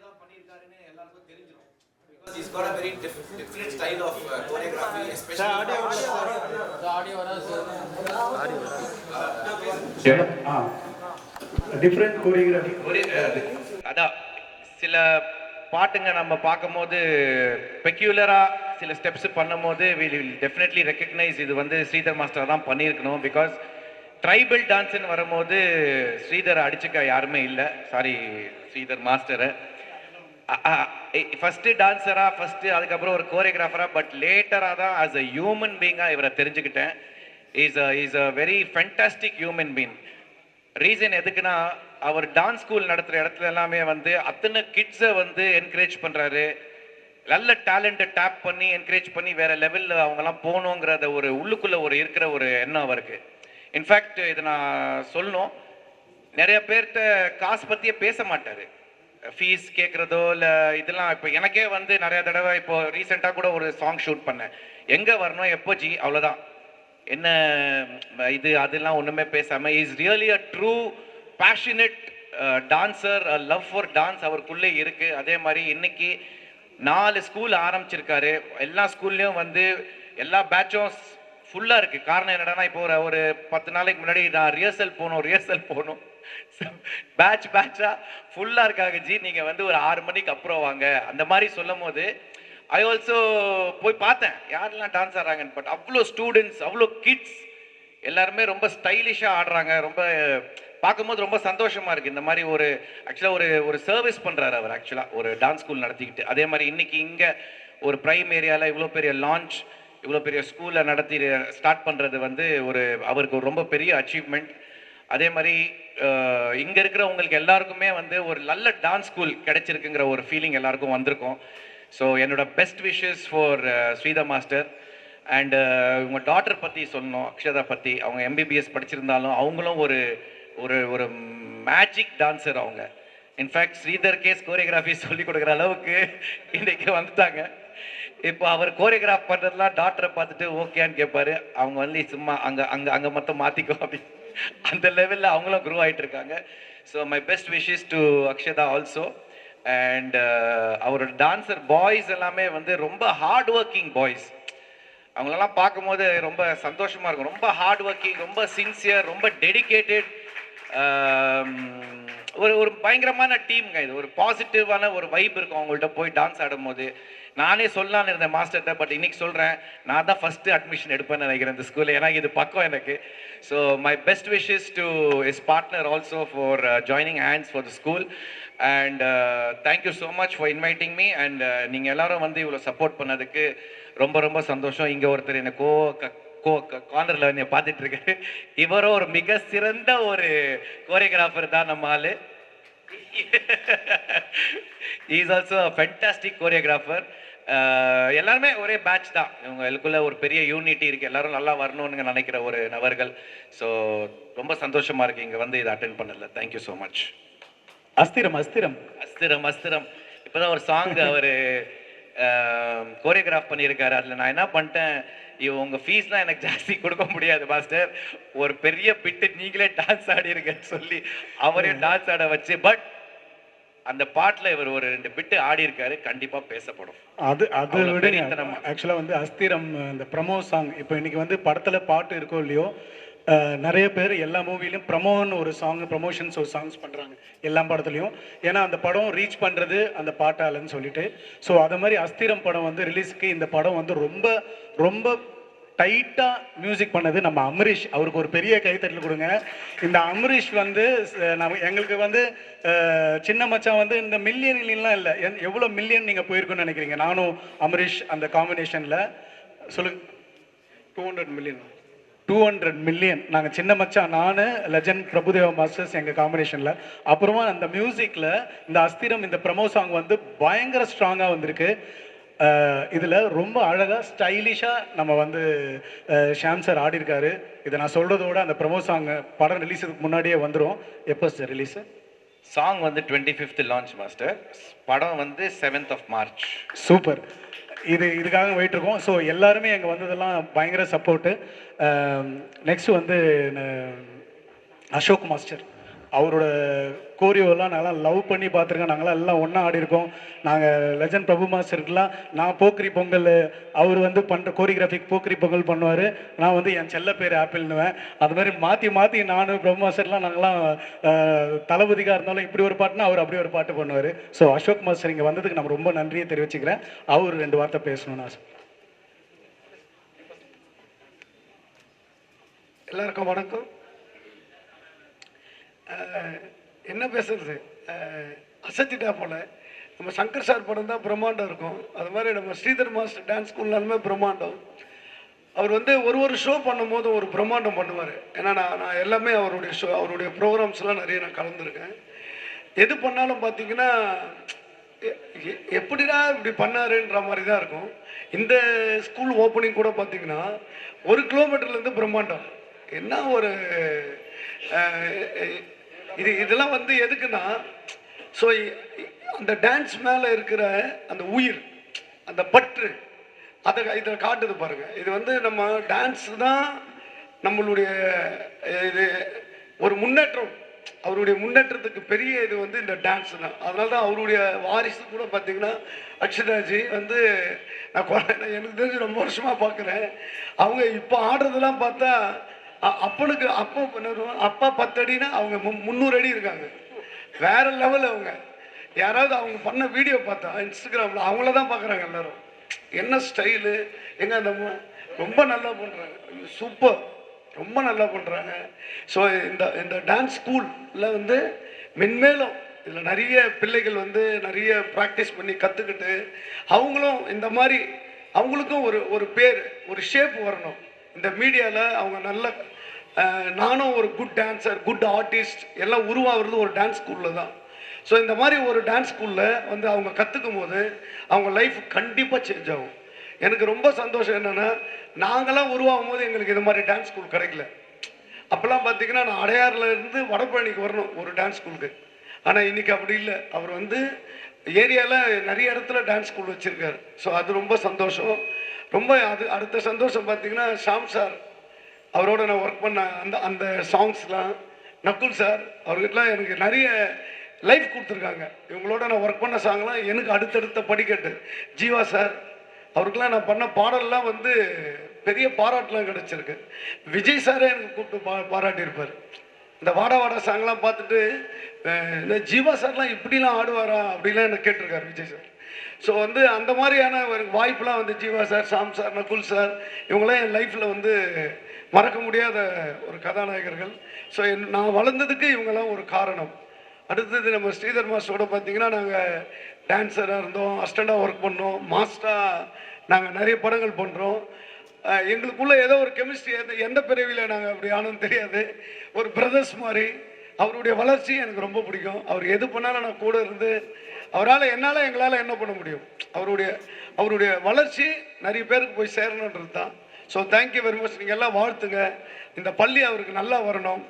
தான் பண்ணியிருக்காருன்னு எல்லாருக்கும் தெரிஞ்சிடும். Because he's got a very different style of choreography, especially different choreography. அதான் சில பாட்டுங்க நம்ம பார்க்கும்போது பெக்யூலராக சில ஸ்டெப்ஸ் பண்ணும்போது we will definitely recognize இது வந்து ஸ்ரீதர் மாஸ்டர் தான் பண்ணியிருக்கணும். பிகாஸ் ட்ரைபல் டான்ஸ்ன்னு வரும்போது ஸ்ரீதரை அடிச்சுக்க யாருமே இல்லை. சாரி ஸ்ரீதர் மாஸ்டரை. ஃபஸ்ட்டு டான்ஸராக அதுக்கப்புறம் ஒரு கோரியோகிராஃபராக, பட் லேட்டராக தான் ஆஸ் அ ஹியூமன் பீயிங்காக இவரை தெரிஞ்சுக்கிட்டேன். Is a very fantastic human being. Reason எதுக்குன்னா, அவர் டான்ஸ் ஸ்கூல் நடத்துகிற இடத்துல எல்லாமே வந்து அத்தனை கிட்ஸை வந்து என்கரேஜ் பண்ணுறாரு. நல்ல டேலண்ட்டை டேப் பண்ணி என்கரேஜ் பண்ணி வேற லெவலில் அவங்கெல்லாம் போகணுங்கிறத ஒரு உள்ளுக்குள்ளே இருக்கிற ஒரு எண்ணம் அவருக்கு. இன்ஃபேக்ட் இதை நான் சொல்லணும், நிறைய பேர்கிட்ட காசு பற்றியே பேச மாட்டார். ஃபீஸ் கேட்குறதோ இல்லை இதெல்லாம். இப்போ எனக்கே வந்து நிறைய தடவை, இப்போ ரீசெண்டாக கூட ஒரு சாங் ஷூட் பண்ணேன். எங்கே வரணும், எப்போ ஜி, அவ்வளோதான். என்ன இது அதெல்லாம் ஒன்றுமே பேசாமல் is really a true passionate dancer. Love for dance அவருக்குள்ளே இருக்குது. அதே மாதிரி இன்னைக்கு 4 ஸ்கூல் ஆரம்பிச்சிருக்காரு. எல்லா ஸ்கூல்லையும் வந்து எல்லா பேட்சும் ஃபுல்லாக இருக்குது. காரணம் என்னடானா, இப்போ ஒரு 10 நாளைக்கு முன்னாடி நான் ரிஹர்சல் போகணும் பேட்சாக ஃபுல்லாக இருக்காங்க. ஜி நீங்கள் வந்து ஒரு 6 மணிக்கு அப்புறம் வாங்க அந்த மாதிரி சொல்லும் போது ஐ ஆல்சோ போய் பார்த்தேன் யாரெல்லாம் டான்ஸ் ஆடுறாங்கன்னு. பட் அவ்வளோ ஸ்டூடெண்ட்ஸ், அவ்வளோ கிட்ஸ் எல்லாருமே ரொம்ப ஸ்டைலிஷாக ஆடுறாங்க. ரொம்ப பார்க்கும்போது ரொம்ப சந்தோஷமாக இருக்குது. இந்த மாதிரி ஆக்சுவலாக ஒரு சர்வீஸ் பண்ணுறாரு அவர். ஆக்சுவலாக ஒரு டான்ஸ் ஸ்கூல் நடத்திக்கிட்டு. அதே மாதிரி இன்றைக்கி இங்கே ஒரு ப்ரைம் ஏரியாவில் இவ்வளோ பெரிய லான்ச், இவ்வளோ பெரிய ஸ்கூலில் நடத்தி ஸ்டார்ட் பண்ணுறது வந்து அவருக்கு ஒரு ரொம்ப பெரிய அச்சீவ்மெண்ட். அதே மாதிரி இங்கே இருக்கிறவங்களுக்கு எல்லாருக்குமே வந்து ஒரு நல்ல டான்ஸ் ஸ்கூல் கிடைச்சிருக்குங்கிற ஒரு ஃபீலிங் எல்லாருக்கும் வந்திருக்கும். ஸோ என்னோட best wishes for Sridhar master. And உங்கள் டாட்டர் பற்றி சொல்லணும், அக்ஷதா பற்றி. அவங்க எம்பிபிஎஸ் படிச்சிருந்தாலும் அவங்களும் ஒரு ஒரு ஒரு மேஜிக் டான்ஸர் அவங்க. இன்ஃபேக்ட் ஸ்ரீதர்கே கோரியோகிராஃபி சொல்லி கொடுக்குற அளவுக்கு இன்றைக்கி வந்துட்டாங்க. இப்போ அவர் கோரியோகிராஃப் பண்ணுறதுலாம் டாக்டரை பார்த்துட்டு ஓகேன்னு கேட்பாரு. அவங்க வந்து சும்மா அங்கே அங்கே அங்கே மொத்தம் மாற்றிக்கோ அப்படி அந்த லெவலில் அவங்களும் க்ரோ ஆகிட்டு இருக்காங்க. So my best wishes to Akshata also. And அவரோட டான்ஸர் பாய்ஸ் எல்லாமே வந்து ரொம்ப ஹார்ட் ஒர்க்கிங் பாய்ஸ். அவங்களெல்லாம் பார்க்கும்போது ரொம்ப சந்தோஷமாக இருக்கும். ரொம்ப ஹார்ட் ஒர்க்கிங், ரொம்ப சின்சியர், ரொம்ப டெடிக்கேட்டட். ஒரு ஒரு பயங்கரமான டீம்ங்க. இது ஒரு பாசிட்டிவான ஒரு வைப் இருக்கும் அவங்கள்ட்ட போய் டான்ஸ் ஆடும் போது. நானே சொல்லலான்னு இருந்தேன் மாஸ்டர்கிட்ட, பட் இன்னைக்கு சொல்கிறேன், நான் தான் ஃபஸ்ட்டு அட்மிஷன் எடுப்பேன்னு நினைக்கிறேன் இந்த ஸ்கூலில். ஏன்னா இது பக்கம் எனக்கு. So my best wishes to is partner also for joining hands for the school. And thank you so much for inviting me. And நீங்கள் எல்லாரும் வந்து இவ்வளோ சப்போர்ட் பண்ணதுக்கு ரொம்ப ரொம்ப சந்தோஷம். இங்கே ஒருத்தர் என்னை கார்னரில் வந்து பார்த்துட்டு இருக்காரு. இவரும் ஒரு மிக சிறந்த ஒரு கோரியோகிராஃபர் தான் நம்ம ஆளு. Is also fantastic choreographer. எல்லாருமே ஒரே பேட்ச் தான். இவங்களுக்குள்ள ஒரு பெரிய யூனிட்டி இருக்குது. எல்லாரும் நல்லா வரணும்னு நினைக்கிற ஒரு நபர்கள். ஸோ ரொம்ப சந்தோஷமாக இருக்குது இங்கே வந்து இதை அட்டென்ட் பண்ணல. Thank you so much. அஸ்திரம் அஸ்திரம் அஸ்திரம் அஸ்திரம் இப்போதான் ஒரு சாங் அவர் கோரியோகிராஃப் பண்ணியிருக்காரு. அதில் நான் என்ன பண்ணிட்டேன், உங்கள் ஃபீஸ்லாம் எனக்கு ஜாஸ்தி கொடுக்க முடியாது மாஸ்டர், ஒரு பெரிய பிட்டு நீங்களே டான்ஸ் ஆடிருக்கேன்னு சொல்லி அவரையும் டான்ஸ் ஆட வச்சு, பட் அந்த பாட்டில் இவர் ஒரு 2 பிட்டு ஆடி இருக்காரு. கண்டிப்பாக பேசப்படும். அது விட ஆக்சுவலாக வந்து அஸ்திரம் இந்த ப்ரமோ சாங், இப்போ இன்னைக்கு வந்து படத்தில் பாட்டு இருக்கோ இல்லையோ, நிறைய பேர் எல்லா மூவிலையும் ப்ரமோன்னு ஒரு சாங், ப்ரமோஷன்ஸ் ஒரு சாங்ஸ் பண்ணுறாங்க எல்லா படத்துலையும். ஏன்னா அந்த படம் ரீச் பண்ணுறது அந்த பாட்டாலன்னு சொல்லிட்டு. ஸோ அது மாதிரி அஸ்திரம் படம் வந்து ரிலீஸுக்கு இந்த படம் வந்து ரொம்ப ரொம்ப டைட்டாக மியூசிக் பண்ணது நம்ம அமரீஷ். அவருக்கு ஒரு பெரிய கைத்தட்டல் கொடுங்க. இந்த அமரீஷ் வந்து எங்களுக்கு வந்து சின்ன மச்சான் வந்து இந்த மில்லியன்லாம் இல்லை, எவ்வளோ மில்லியன் நீங்கள் போயிருக்குன்னு நினைக்கிறீங்க? நானும் அமரீஷ் அந்த காம்பினேஷனில் சொல்லுங்க. 200 மில்லியன் நாங்கள் சின்ன மச்சான், நான் லெஜண்ட் பிரபுதேவா மாஸ்டர்ஸ் எங்கள் காம்பினேஷனில். அப்புறமா அந்த மியூசிக்கில் இந்த அஸ்திரம் இந்த ப்ரமோ சாங் வந்து பயங்கர ஸ்ட்ராங்காக வந்திருக்கு. இதில் ரொம்ப அழகாக ஸ்டைலிஷாக நம்ம வந்து ஷாம் சார் ஆடிருக்காரு. இதை நான் சொல்கிறதோட அந்த ப்ரமோ சாங் படம் ரிலீஸுக்கு முன்னாடியே வந்துடும். எப்போ சார் ரிலீஸு? சாங் வந்து 25th லான்ச் மாஸ்டர். படம் வந்து 7th March. சூப்பர். இதுக்காக வெயிட் இருக்கோம். ஸோ எல்லாருமே எங்கள் வந்ததெல்லாம் பயங்கர சப்போர்ட்டு. நெக்ஸ்ட் வந்து அசோக் மாஸ்டர், அவரோட கோரியோலாம் நாங்களாம் லவ் பண்ணி பார்த்துருக்கேன். நாங்களாம் எல்லாம் ஒன்றா ஆடி இருக்கோம். நாங்கள் லெஜண்ட் பிரபு மாஸ்டருக்குலாம் நான் போக்ரி பொங்கல், அவர் வந்து பண்ணுற கோரியோகிராஃபிக் போக்ரி பொங்கல் பண்ணுவார், நான் வந்து என் செல்ல பேர் ஆப்பிள்னுவேன். அது மாதிரி மாற்றி மாற்றி நானும் பிரபு மாஸ்டர்லாம் நாங்களாம் தளபதிக்காக இருந்தாலும் இப்படி ஒரு பாட்டுனா அவர் அப்படி ஒரு பாட்டு பண்ணுவார். ஸோ அசோக் மாஸ்டர் இங்கே வந்ததுக்கு நம்ம ரொம்ப நன்றியை தெரிவிச்சுக்கிறேன். அவர் 2 வார்த்தை பேசணும்னு ஆசை. எல்லாருக்கும் வணக்கம். என்ன பேசுறது, அசத்திட்டா போல. நம்ம சங்கர் சார் படம் தான் பிரம்மாண்டம் இருக்கும், அது மாதிரி நம்ம ஸ்ரீதர் மாஸ்டர் டான்ஸ் ஸ்கூல்லாலுமே பிரம்மாண்டம். அவர் வந்து ஒரு ஷோ பண்ணும்போது ஒரு பிரம்மாண்டம் பண்ணுவார். ஏன்னா நான் எல்லாமே அவருடைய ஷோ, அவருடைய ப்ரோக்ராம்ஸ்லாம் நிறைய நான் கலந்துருக்கேன். எது பண்ணாலும் பார்த்தீங்கன்னா எப்படிடா இப்படி பண்ணாருன்ற மாதிரி தான் இருக்கும். இந்த ஸ்கூல் ஓப்பனிங் கூட பார்த்தீங்கன்னா 1 கிலோமீட்டர்லேருந்து பிரம்மாண்டம். என்ன ஒரு இதெல்லாம் வந்து எதுக்குன்னா, ஸோ அந்த டான்ஸ் மேலே இருக்கிற அந்த உயிர், அந்த பற்று, இதை காட்டுது பாருங்க. இது வந்து நம்ம டான்ஸ் தான் நம்மளுடைய இது ஒரு முன்னேற்றம். அவருடைய முன்னேற்றத்துக்கு பெரிய இது வந்து இந்த டான்ஸ் தான். அதனால தான் அவருடைய வாரிசு கூட பார்த்தீங்கன்னா அக்ஷதாஜி வந்து நான் எனக்கு தெரிஞ்சு ரொம்ப வருஷமாக பார்க்குறேன். அவங்க இப்போ ஆடுறதெல்லாம் பார்த்தா அப்பனுக்கு அப்பா 10 அடினா அவங்க 300 அடி இருக்காங்க. வேற லெவல். அவங்க யாராவது அவங்க பண்ண வீடியோ பார்த்தா இன்ஸ்டாகிராமில் அவங்கள தான் பார்க்குறாங்க எல்லாரும். என்ன ஸ்டைலு, எங்க அந்த ரொம்ப நல்லா பண்ணுறாங்க, சூப்பர், ரொம்ப நல்லா பண்ணுறாங்க. ஸோ இந்த டான்ஸ் ஸ்கூலில் வந்து மென்மேலும் இதில் நிறைய பிள்ளைகள் வந்து நிறைய ப்ராக்டிஸ் பண்ணி கற்றுக்கிட்டு அவங்களும் இந்த மாதிரி அவங்களுக்கும் ஒரு பேர், ஒரு ஷேப் வரணும். இந்த மீடியாவில் அவங்க நல்ல நானும் ஒரு குட் டான்ஸர், குட் ஆர்டிஸ்ட் எல்லாம் உருவாகிறது ஒரு டான்ஸ் ஸ்கூலில் தான். ஸோ இந்த மாதிரி ஒரு டான்ஸ் ஸ்கூலில் வந்து அவங்க கற்றுக்கும் போது அவங்க லைஃப் கண்டிப்பாக சேஞ்ச் ஆகும். எனக்கு ரொம்ப சந்தோஷம் என்னென்னா, நாங்களாம் உருவாகும் போது எங்களுக்கு இது மாதிரி டான்ஸ் ஸ்கூல் கிடைக்கல. அப்போல்லாம் பார்த்தீங்கன்னா நான் அடையாறில் இருந்து வடபழனிக்கு வரணும் ஒரு டான்ஸ் ஸ்கூலுக்கு. ஆனால் இன்றைக்கி அப்படி இல்லை. அவர் வந்து ஏரியாவில் நிறைய இடத்துல டான்ஸ் ஸ்கூல் வச்சுருக்காரு. ஸோ அது ரொம்ப சந்தோஷம். ரொம்ப அடுத்த சந்தோஷம் பார்த்தீங்கன்னா, ஷாம் சார் அவரோட நான் ஒர்க் பண்ண அந்த அந்த சாங்ஸ்லாம், நக்குல் சார் அவர்கிட்டலாம் எனக்கு நிறைய லைஃப் கொடுத்துருக்காங்க. இவங்களோட நான் ஒர்க் பண்ண சாங்லாம் எனக்கு அடுத்தடுத்த படிக்கட்டு. ஜீவா சார் அவருக்கெல்லாம் நான் பண்ண பாடல்லாம் வந்து பெரிய பாராட்டெலாம் கிடச்சிருக்கு. விஜய் சாரே எனக்கு கூப்பிட்டு பாராட்டியிருப்பார். இந்த வாடா வாடா சாங்லாம் பார்த்துட்டு இந்த ஜீவா சார்லாம் இப்படிலாம் ஆடுவாரா அப்படிலாம் எனக்கு கேட்டிருக்காரு விஜய் சார். ஸோ வந்து அந்த மாதிரியான ஒரு வாய்ப்பெலாம் வந்து Jiiva sir, Shaam sir, Nakul sir இவங்களாம் என் லைஃப்பில் வந்து மறக்க முடியாத ஒரு கதாநாயகர்கள். ஸோ நான் வளர்ந்ததுக்கு இவங்கெல்லாம் ஒரு காரணம். அடுத்தது நம்ம ஸ்ரீதர் மாஸ்டரோட பார்த்தீங்கன்னா, நாங்கள் டான்ஸராக இருந்தோம், அசிஸ்டண்ட்டாக ஒர்க் பண்ணோம், மாஸ்டராக நாங்கள் நிறைய படங்கள் பண்ணுறோம். எங்களுக்குள்ளே ஏதோ ஒரு கெமிஸ்ட்ரி எந்த பிறவியில் நாங்கள் அப்படி ஆனோன்னு தெரியாது. ஒரு பிரதர்ஸ் மாதிரி. அவருடைய வளர்ச்சி எனக்கு ரொம்ப பிடிக்கும். அவர் எது பண்ணாலும் நான் கூட இருந்து அவரால் எங்களால் என்ன பண்ண முடியும். அவருடைய வளர்ச்சி நிறைய பேருக்கு போய் சேரணுன்றது தான். So thank you very much. நீங்கள் எல்லாம் வாழ்த்துங்க. இந்த பள்ளி அவருக்கு நல்லா வரணும்,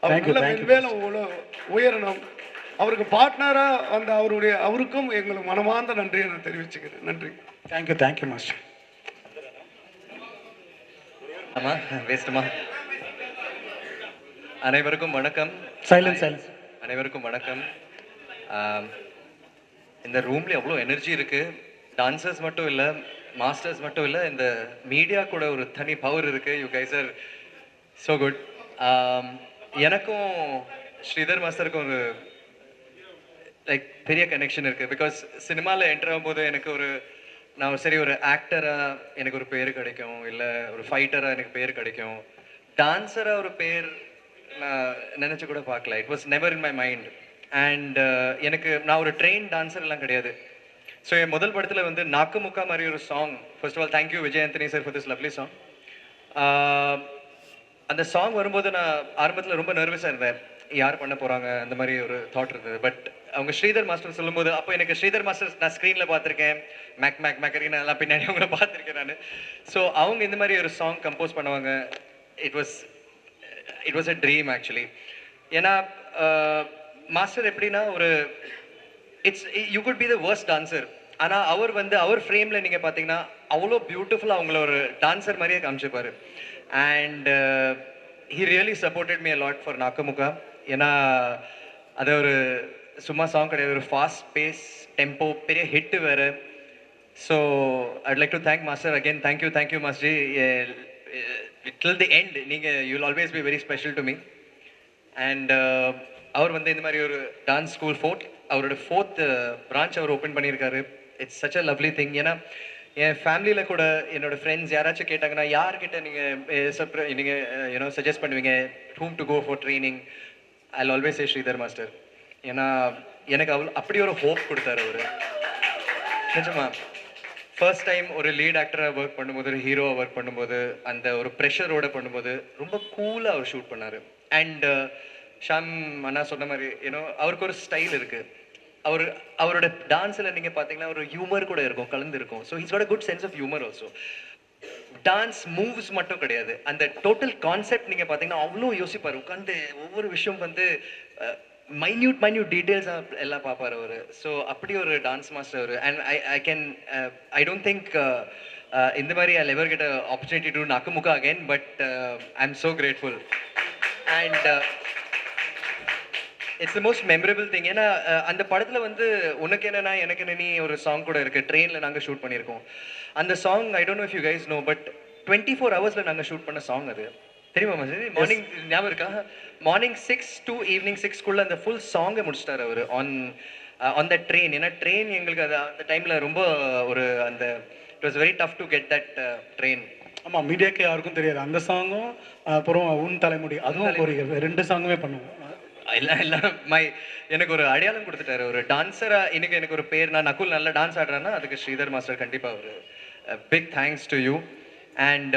அவர் மேலும் உயரணும். அவருக்கு பார்ட்னராக வந்த அவருக்கும் எங்களுக்கு மனமார்ந்த நன்றியை நான் தெரிவிச்சுக்கிறேன். நன்றி. Thank you master. ஆமாம், வேஸ்ட்டுமா. அனைவருக்கும் வணக்கம். சைலன்ஸ். அனைவருக்கும் வணக்கம். இந்த ரூமில் எவ்வளோ எனர்ஜி இருக்குது. டான்சர்ஸ் மட்டும் இல்லை, மாஸ்டர்ஸ் மட்டும் இல்லை, இந்த மீடியா கூட ஒரு தனி பவர் இருக்குது. You guys are so good. எனக்கும் ஸ்ரீதர் மாஸ்டருக்கும் ஒரு லைக் பெரிய கனெக்ஷன் இருக்குது. பிகாஸ் சினிமாவில் என்டர் ஆகும்போது எனக்கு நான் சரி ஒரு ஆக்டராக எனக்கு ஒரு பேர் கிடைக்கும், இல்லை ஒரு ஃபைட்டராக எனக்கு பேர் கிடைக்கும். டான்ஸராக ஒரு பேர் நான் நினச்சி கூட பார்க்கல. It was never in my mind. And நான் ஒரு ட்ரெயின் டான்ஸர் எல்லாம் கிடையாது. ஸோ என் முதல் படத்தில் வந்து நாக்கு முக்கா மாதிரி ஒரு song. First of all thank you Vijay Antony sir for this lovely song. அந்த சாங் வரும்போது நான் ஆரம்பத்தில் ரொம்ப நர்வஸாக இருந்தேன், யார் பண்ண போகிறாங்க அந்த மாதிரி ஒரு தாட் இருந்தது. பட் அவங்க ஸ்ரீதர் மாஸ்டர் சொல்லும்போது, அப்போ எனக்கு ஸ்ரீதர் மாஸ்டர் நான் ஸ்க்ரீனில் பார்த்துருக்கேன், மேக்கரின்னு எல்லாம் பின்னாடி அவங்கள பார்த்துருக்கேன் நான். ஸோ அவங்க இந்த மாதிரி ஒரு சாங் கம்போஸ் பண்ணுவாங்க. It was a dream actually. ஏன்னா மாஸ்டர் எப்படின்னா you could be the worst dancer. ஆனால் அவர் ஃப்ரேமில் நீங்கள் பார்த்தீங்கன்னா அவ்வளோ பியூட்டிஃபுல்லாக அவங்கள ஒரு டான்சர் மாதிரியே காமிச்சிருப்பார். And he really supported me a lot for Nakka Mukka. ஏன்னா அது ஒரு சும்மா சாங் கிடையாது, ஒரு ஃபாஸ்ட் பேஸ் டெம்போ, பெரிய ஹிட்டு வேறு. So I'd like to thank master again. Thank you master. Till the end you will always be very special to me. And அவர் இந்த மாதிரி ஒரு டான்ஸ் ஸ்கூல் அவரோட 4th பிரான்ச் அவர் ஓப்பன் பண்ணியிருக்காரு. It's such a lovely thing. ஏன்னா என் ஃபேமிலியில் கூட என்னோட ஃப்ரெண்ட்ஸ் யாராச்சும் கேட்டாங்கன்னா, யார்கிட்ட நீங்கள் சஜஸ்ட் பண்ணுவீங்க whom to go for training? I'll always say Sridhar master. ஏன்னா எனக்கு அப்படி ஒரு ஹோப் கொடுத்தாரு அவர். நிஜமா ஃபர்ஸ்ட் டைம் ஒரு லீட் ஆக்டராக ஒர்க் பண்ணும்போது, ஒரு ஹீரோவாக ஒர்க் பண்ணும்போது, அந்த ஒரு ப்ரெஷரோட பண்ணும்போது ரொம்ப கூலாக அவர் ஷூட் பண்ணார். அண்ட் ஷாம் அண்ணா சொன்ன மாதிரி அவருக்கு ஒரு ஸ்டைல் இருக்குது. அவரோட டான்ஸில் நீங்கள் பார்த்தீங்கன்னா ஒரு ஹியூமர் கூட இருக்கும், கலந்து இருக்கும். So he's got a good sense of humour also. Dance moves மட்டும் கிடையாது, அந்த டோட்டல் கான்செப்ட் நீங்கள் பார்த்தீங்கன்னா அவ்வளோ யோசிப்பார். உட்காந்து ஒவ்வொரு விஷயம் மைன்யூட் டீட்டெயில்ஸாக எல்லாம் பார்ப்பார் அவர். ஸோ அப்படி ஒரு டான்ஸ் மாஸ்டர் அவர். அண்ட் ஐ டோன்ட் திங்க் இந்த மாதிரி I'll ever get an opportunity to do Nakamukka again, but I'm so grateful. And it's the most memorable thing. ஏன்னா அந்த படத்தில் உனக்கு என்னன்னா எனக்கு என்ன நீ ஒரு சாங் கூட இருக்குது, ட்ரெயினில் நாங்கள் ஷூட் பண்ணியிருக்கோம். அந்த song I don't know if you guys know, but 24 ஹவர்ஸில் நாங்கள் ஷூட் பண்ண சாங் அது. தெரியுமா மச்சி? மார்னிங் ஞாபகம் இருக்கா? மார்னிங் 6 to ஈவினிங் 6 அந்த ஃபுல் சாங்கை முடிச்சிட்டார் அவர் ஆன் த ட்ரெயின். ஏன்னா ட்ரெயின் எங்களுக்கு அந்த டைமில் ரொம்ப it was very tough to get that train. ஆமாம், மீடியாக்கு யாருக்கும் தெரியாது அந்த சாங்கும். அப்புறம் உன் தலைமுடி அதுவும் ஒரு 2 சாங்குமே பண்ணுவோம். எனக்கு ஒரு அடையாளம் கொடுத்துட்டாரு ஒரு டான்ஸரா. எனக்கு ஒரு பேர், நான் நகுல் நல்ல டான்ஸ் ஆடுறேன்னா அதுக்கு ஸ்ரீதர் மாஸ்டர் கண்டிப்பாக ஒரு big thanks to you. And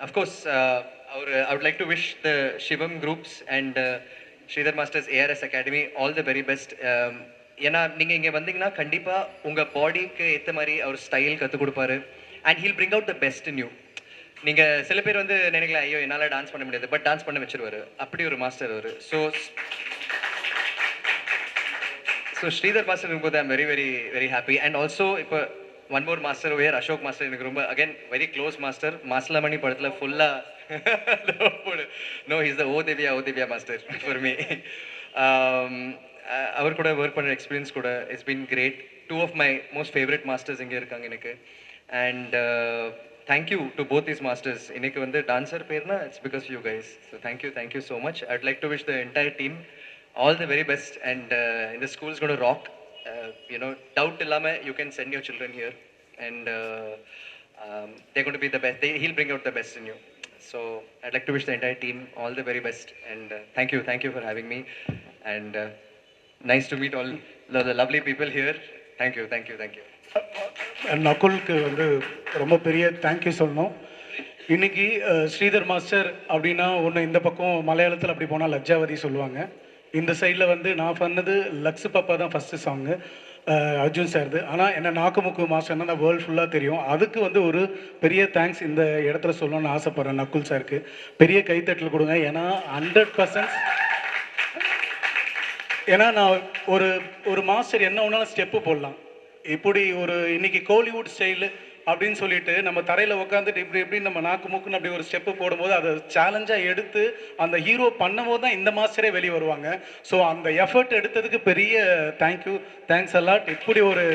of course I would like to wish the Shivam groups and Sridhar Masters ARS Academy all the very best. ஏன்னா நீங்கள் இங்கே வந்தீங்கன்னா கண்டிப்பாக உங்கள் பாடிக்கு ஏற்ற மாதிரி அவர் ஸ்டைல் கற்றுக் கொடுப்பாரு and he'll bring out the best in you. நீங்கள் சில பேர் வந்து நினைக்கலாம் ஐயோ என்னால் டான்ஸ் பண்ண முடியாது, பட் டான்ஸ் பண்ண வச்சிருவாரு. அப்படி ஒரு மாஸ்டர் அவர். ஸோ ஸ்ரீதர் மாஸ்டர் இருக்கும்போது I'm very very very happy. And also இப்போ one more master where Ashok master எனக்கு ரொம்ப again very close master. Masilamani படத்தில் ஃபுல்லாக நோ இஸ் த ஓ தேவியா மாஸ்டர் ஃபார் மீ. அவர் கூட ஒர்க் பண்ணுற எக்ஸ்பீரியன்ஸ் கூட it's been great. 2 of my most favorite masters இங்கே இருக்காங்க எனக்கு. And thank you to both these masters. இன்னைக்கு வந்து டான்ஸர் பேர்னா it's because you guys. So thank you so much. I'd like to wish the entire team all the very best. And இந்த schools கூட rock. டவுட் இல்லாமல் you can send your children here and they're going to be the best. He'll bring out the best in you. So I'd like to wish the entire team all the very best. And thank you for having me. And nice to meet all the lovely people here. Thank you. நகுலுக்கு வந்து ரொம்ப பெரிய thank you சொல்லணும். இன்னைக்கு Sridhar master அப்படின்னா ஒன்று இந்த பக்கம் மலையாளத்தில் அப்படி போனால் லஜ்ஜாவதி சொல்லுவாங்க. இந்த சைடில் வந்து நான் பண்ணது லக்ஸு பாப்பா தான் ஃபஸ்ட்டு சாங்கு அர்ஜுன் சார்து. ஆனால் என்ன நாக்குமுக்கு மாஸ்டர்னா நான் வேர்ல்டு ஃபுல்லாக தெரியும். அதுக்கு வந்து ஒரு பெரிய தேங்க்ஸ் இந்த இடத்துல சொல்லணும்னு ஆசைப்பட்றேன் நக்குல் சாருக்கு. பெரிய கைத்தட்டல் கொடுங்க. ஏன்னா 100% ஏன்னா நான் ஒரு மாஸ்டர் என்ன ஒன்றாலும் ஸ்டெப்பு போடலாம். இப்படி ஒரு இன்னைக்கு கோலிவுட் ஸ்டைலு அப்படின்னு சொல்லிட்டு நம்ம தரையில் உட்காந்துட்டு இப்படி நம்ம நாக்கு மூக்குன்னு அப்படி ஒரு ஸ்டெப்பு போடும்போது அதை சேலஞ்சாக எடுத்து அந்த ஹீரோ பண்ணும்போது தான் இந்த மாஸ்டரே வெளியே வருவாங்க. ஸோ அந்த எஃபர்ட் எடுத்ததுக்கு பெரிய தேங்க்ஸ் அலாட். இப்படி ஒரு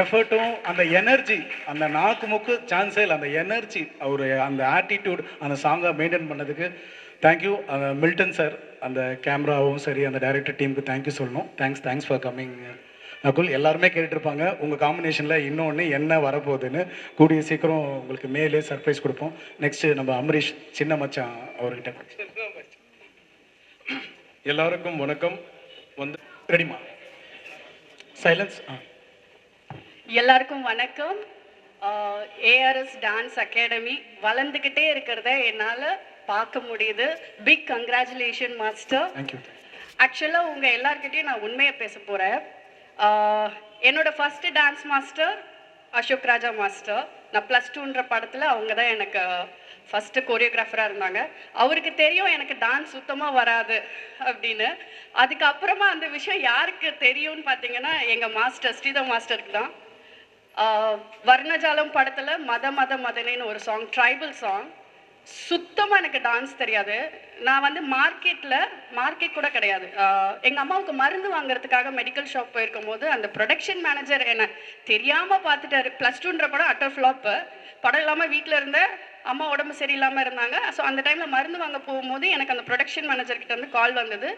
எஃபர்ட்டும் அந்த எனர்ஜி அந்த நாக்கு மூக்கு சான்ஸே இல்லை, அந்த எனர்ஜி அவர் அந்த ஆட்டிடியூட் அந்த சாங்கை மெயின்டைன் பண்ணதுக்கு தேங்க்யூ. மில்டன் சார் அந்த கேமராவும் சரி அந்த டைரக்டர் டீமுக்கு தேங்க்யூ சொல்லணும். Thanks for coming Nakul. எல்லாருமே கேட்டுட்ருப்பாங்க உங்கள் காம்பினேஷனில் இன்னொன்று என்ன வரப்போகுதுன்னு. கூடிய சீக்கிரம் உங்களுக்கு மேலே சர்ப்ரைஸ் கொடுப்போம். நெக்ஸ்ட்டு நம்ம அமரீஷ் சின்ன மச்சான் அவர்கிட்ட. எல்லாருக்கும் வணக்கம். ரெடிமா சைலன்ஸ். எல்லாருக்கும் வணக்கம். ஏஆர்எஸ் டான்ஸ் அகாடமி வளர்ந்துக்கிட்டே இருக்கிறத என்னால் பார்க்க முடியுது. Big congratulation master. தேங்க்யூ. ஆக்சுவலாக உங்கள் எல்லார்கிட்டையும் நான் உண்மையை பேச போகிறேன். என்னோட first dance master Ashok Raja master. நான் +2ன்ற படத்தில் அவங்க தான் எனக்கு ஃபஸ்ட்டு கோரியோகிராஃபராக இருந்தாங்க. அவருக்கு தெரியும் எனக்கு டான்ஸ் சுத்தமாக வராது அப்படின்னு. அதுக்கப்புறமா அந்த விஷயம் யாருக்கு தெரியும்னு பார்த்தீங்கன்னா எங்கள் மாஸ்டர் ஸ்ரீதர் மாஸ்டருக்கு தான். வர்ணஜாலம் படத்தில் மதனேன்னு ஒரு சாங், ட்ரைபல் சாங். சுத்தமாக எனக்கு டான்ஸ் தெரியாது. நான் வந்து மார்க்கெட் கூட கிடையாது. எங்கள் அம்மாவுக்கு மருந்து வாங்குறதுக்காக மெடிக்கல் ஷாப் போயிருக்கும் போது அந்த ப்ரொடக்ஷன் மேனேஜர் என்னை தெரியாமல் பார்த்துட்டாரு. +2ன்ற படம் அட்டர் ஃப்ளாப்பு. படம் இல்லாமல் வீட்டில் இருந்த அம்மா உடம்பு சரியில்லாமல் இருந்தாங்க. ஸோ அந்த டைமில் மருந்து வாங்க போகும்போது எனக்கு அந்த ப்ரொடக்ஷன் மேனேஜர்கிட்ட வந்து கால் வந்தது.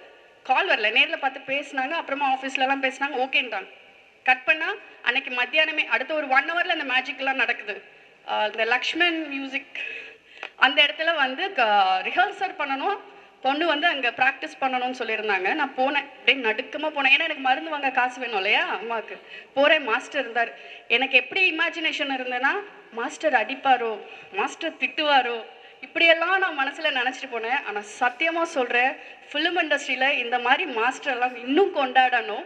கால் வரல, நேரில் பார்த்து பேசினாங்க. அப்புறமா ஆஃபீஸ்லலாம் பேசினாங்க, ஓகேன்றாங்க. கட் பண்ணால் அன்னைக்கு மத்தியானமே அடுத்த ஒரு 1 ஹவரில் அந்த மேஜிக்லாம் நடக்குது. இந்த லக்ஷ்மன் மியூசிக் அந்த இடத்துல வந்து ரிஹர்சல் பண்ணணும், பொண்ணு வந்து அங்கே ப்ராக்டிஸ் பண்ணணும்னு சொல்லியிருந்தாங்க. நான் போனேன், அப்படியே நடுக்கமாக போனேன். ஏன்னா எனக்கு மருந்து வாங்க காசு வேணும் இல்லையா அம்மாவுக்கு. போகிறேன், மாஸ்டர் இருந்தார். எனக்கு எப்படி இமேஜினேஷன் இருந்ததுன்னா மாஸ்டர் அடிப்பாரோ, மாஸ்டர் திட்டுவாரோ, இப்படியெல்லாம் நான் மனசில் நினச்சிட்டு போனேன். ஆனால் சத்தியமாக சொல்கிறேன், ஃபிலிம் இண்டஸ்ட்ரியில் இந்த மாதிரி மாஸ்டர்லாம் இன்னும் கொண்டாடணும்.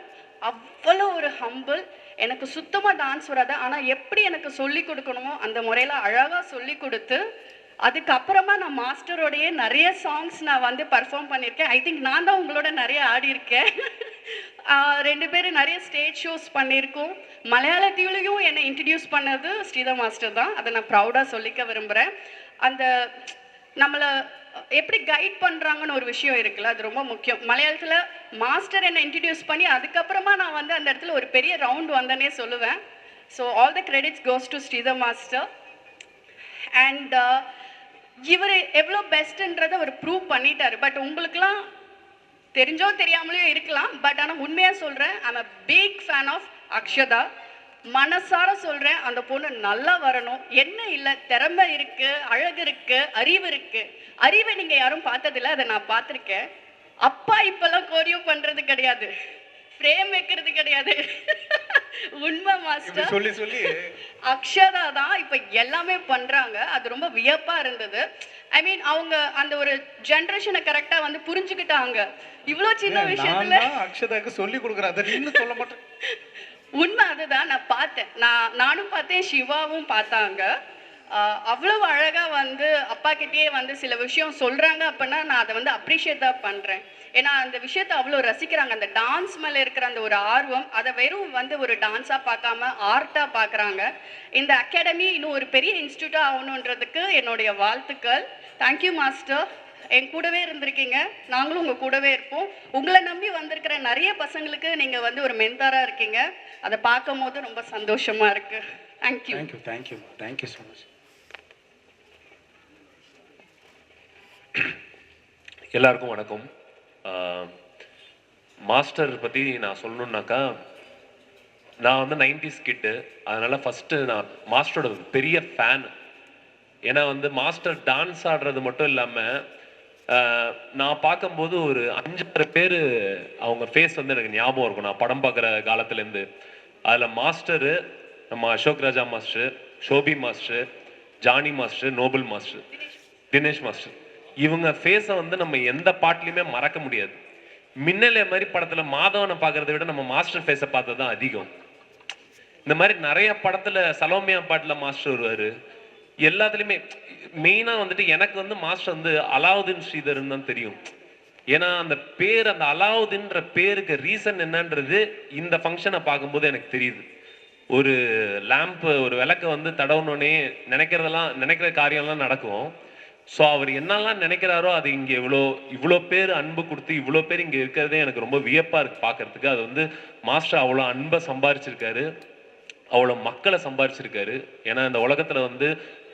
அவ்வளோ ஒரு ஹம்பிள். எனக்கு சுத்தமாக டான்ஸ் வராது, ஆனால் எப்படி எனக்கு சொல்லி கொடுக்கணுமோ அந்த முறையில் அழகாக சொல்லி கொடுத்து அதுக்கப்புறமா நான் மாஸ்டரோடையே நிறைய சாங்ஸ் நான் வந்து பர்ஃபார்ம் பண்ணியிருக்கேன். ஐ திங்க் நான் தான் உங்களோட நிறைய ஆடியிருக்கேன். 2 பேரும் நிறைய ஸ்டேஜ் ஷோஸ் பண்ணியிருக்கோம். மலையாளத்திலையும் என்னை இன்ட்ரடியூஸ் பண்ணது ஸ்ரீதர் மாஸ்டர் தான். அதை நான் ப்ரௌடாக சொல்லிக்க விரும்புகிறேன். அந்த நம்மளை எப்படி கைட் பண்ணுறாங்கன்னு ஒரு விஷயம் இருக்குல்ல, அது ரொம்ப முக்கியம். மலையாளத்தில் மாஸ்டர் என்னை இன்ட்ரடியூஸ் பண்ணி அதுக்கப்புறமா நான் வந்து அந்த இடத்துல ஒரு பெரிய ரவுண்ட் வந்தேனே சொல்லுவேன். So all the credits goes to Sridhar master. And இவர் எவ்வளோ பெஸ்ட்டுன்றதை அவர் ப்ரூவ் பண்ணிட்டார். பட் உங்களுக்குலாம் தெரிஞ்சோ தெரியாமலே இருக்கலாம். பட் ஆனால் உண்மையாக சொல்கிறேன், I'm a big fan of Akshata. மனசார சொல்கிறேன், அந்த பொண்ணு நல்லா வரணும். என்ன இல்லை, திறமை இருக்குது, அழகு இருக்குது, அறிவு இருக்குது. அறிவை நீங்கள் யாரும் பார்த்ததில்ல, அதை நான் பார்த்துருக்கேன். அப்பா இப்போல்லாம் கோரியோ பண்ணுறது கிடையாது, ஃப்ரேம் வைக்கிறது கிடையாது. உண்மை மாஸ்டர் சொல்லி அக்ஷதா தான் இப்போ எல்லாமே பண்ணுறாங்க. அது ரொம்ப வியப்பாக இருந்தது. ஐ மீன் அவங்க அந்த ஒரு ஜென்ரேஷனை கரெக்டா வந்து புரிஞ்சுக்கிட்டாங்க. இவ்வளோ சின்ன விஷயத்துல அக்ஷதாக்கு சொல்லி கொடுக்குறேன், அதை இன்னும் சொல்ல மாட்டேன். உண்மை அதுதான். நான் பார்த்தேன், நானும் பார்த்தேன், சிவாவும் பார்த்தாங்க. அவ்வளவு அழகா வந்து அப்பா கிட்டேயே வந்து சில விஷயம் சொல்றாங்க அப்படின்னா நான் அதை வந்து அப்ரிஷியேட் தான் பண்றேன். ஏன்னா அந்த விஷயத்தை அவ்வளோ ரசிக்கிறாங்க. அந்த டான்ஸ் மேலே இருக்கிற அந்த ஒரு ஆர்வம், அதை வெறும் வந்து ஒரு டான்ஸாக பார்க்காம ஆர்ட்டாக பார்க்குறாங்க. இந்த அகாடமி இன்னும் ஒரு பெரிய இன்ஸ்டியூட்டாக ஆகணுன்றதுக்கு என்னுடைய வாழ்த்துக்கள். தேங்க்யூ மாஸ்டர், என் கூடவே இருந்திருக்கீங்க, நாங்களும் உங்கள் கூடவே இருப்போம். உங்களை நம்பி வந்திருக்கிற நிறைய பசங்களுக்கு நீங்கள் வந்து ஒரு மென்டாராக இருக்கீங்க. அதை பார்க்கும் போது ரொம்ப சந்தோஷமாக இருக்குது. Thank you. Thank you thank you thank you so much. எல்லாருக்கும் வணக்கம். மாஸ்டர் பற்றி நான் சொல்லணுன்னாக்கா, நான் வந்து 90s கிட்டு, அதனால் ஃபஸ்ட்டு நான் மாஸ்டரோட பெரிய ஃபேன். ஏன்னா வந்து மாஸ்டர் டான்ஸ் ஆடுறது மட்டும் இல்லாமல் நான் பார்க்கும்போது ஒரு 5-6 பேர் அவங்க ஃபேஸ் வந்து எனக்கு ஞாபகம் இருக்கும் நான் படம் பார்க்குற காலத்துலேருந்து. அதில் மாஸ்டரு, நம்ம Ashok Raja master, Shobi master, Jani master, Noble master, Dinesh master, இவங்க ஃபேஸை வந்து நம்ம எந்த பாட்டுலையுமே மறக்க முடியாது. மின்னலே மாதிரி படத்தில் மாதவனை பார்க்குறத விட நம்ம மாஸ்டர் ஃபேஸை பார்த்தது தான் அதிகம். இந்த மாதிரி நிறைய படத்தில் சலோமியா பாட்டில் மாஸ்டர் வருவார். எல்லாத்துலேயுமே மெயினாக வந்துட்டு எனக்கு வந்து மாஸ்டர் வந்து அலாவுதீன் ஸ்ரீதர்ன்னு தான் தெரியும். ஏன்னா அந்த பேர், அந்த அலாவுதீன்ற பேருக்கு ரீசன் என்னன்றது இந்த ஃபங்க்ஷனை பார்க்கும்போது எனக்கு தெரியுது. ஒரு லேம்ப், ஒரு விளக்கை வந்து தடவுனோடனே நினைக்கிற காரியம்லாம் நடக்கும். ஸோ அவர் என்னெல்லாம் நினைக்கிறாரோ அது இங்கே இவ்வளோ பேர் அன்பு கொடுத்து இவ்வளோ பேர் இங்கே இருக்கிறதே எனக்கு ரொம்ப வியப்பாக இருக்குது பார்க்கறதுக்கு. அது வந்து மாஸ்டர் அவ்வளோ அன்பை சம்பாரிச்சிருக்காரு, அவ்வளோ மக்களை சம்பாரிச்சிருக்காரு. ஏன்னா இந்த உலகத்தில் வந்து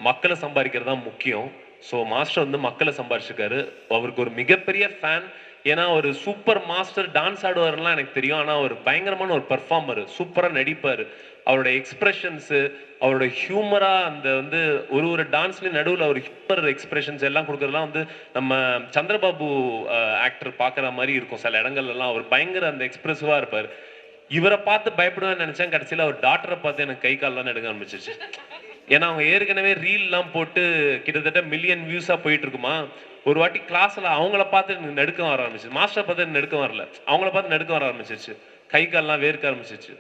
மக்களை சம்பாதிக்கிறது தான் முக்கியம். ஸோ மாஸ்டர் வந்து மக்களை சம்பாரிச்சிருக்காரு. அவருக்கு ஒரு மிகப்பெரிய ஃபேன். ஏன்னா ஒரு சூப்பர் மாஸ்டர், டான்ஸ் ஆடுவார்லாம் எனக்கு தெரியும், ஆனால் அவர் பயங்கரமான ஒரு பர்ஃபார்மர், சூப்பராக நடிப்பார். அவரோட எக்ஸ்பிரஷன்ஸு, அவரோட ஹியூமராக, அந்த வந்து ஒரு டான்ஸ்லேயும் நடுவில் அவர் ஹியூமர் எக்ஸ்பிரஷன்ஸ் எல்லாம் கொடுக்குறதுலாம் வந்து நம்ம சந்திரபாபு ஆக்டர் பார்க்குற மாதிரி இருக்கும் சில இடங்கள்லாம். அவர் பயங்கர அந்த எக்ஸ்பிரசிவாக இருப்பார். இவரை பார்த்து பயப்படுவேன்னு நினச்சேன், கடைசியில் அவர் டாக்டரை பார்த்து எனக்கு கை கால்லாம் எடுக்க ஆரம்பிச்சிச்சு. ஏன்னா அவங்க ஏற்கனவே ரீல்லாம் போட்டு கிட்டத்தட்ட மில்லியன் வியூஸாக போயிட்டு இருக்குமா. ஒரு வாட்டி கிளாஸில் அவங்கள பார்த்து எனக்கு நடுக்க வர ஆரம்பிச்சிச்சு, மாஸ்டரை பார்த்து எனக்கு நடுக்க வரல, அவங்கள பார்த்து நடுக்க வர ஆரம்பிச்சிச்சு, கை கால்லாம் வேர்க்க ஆரம்பிச்சிச்சு.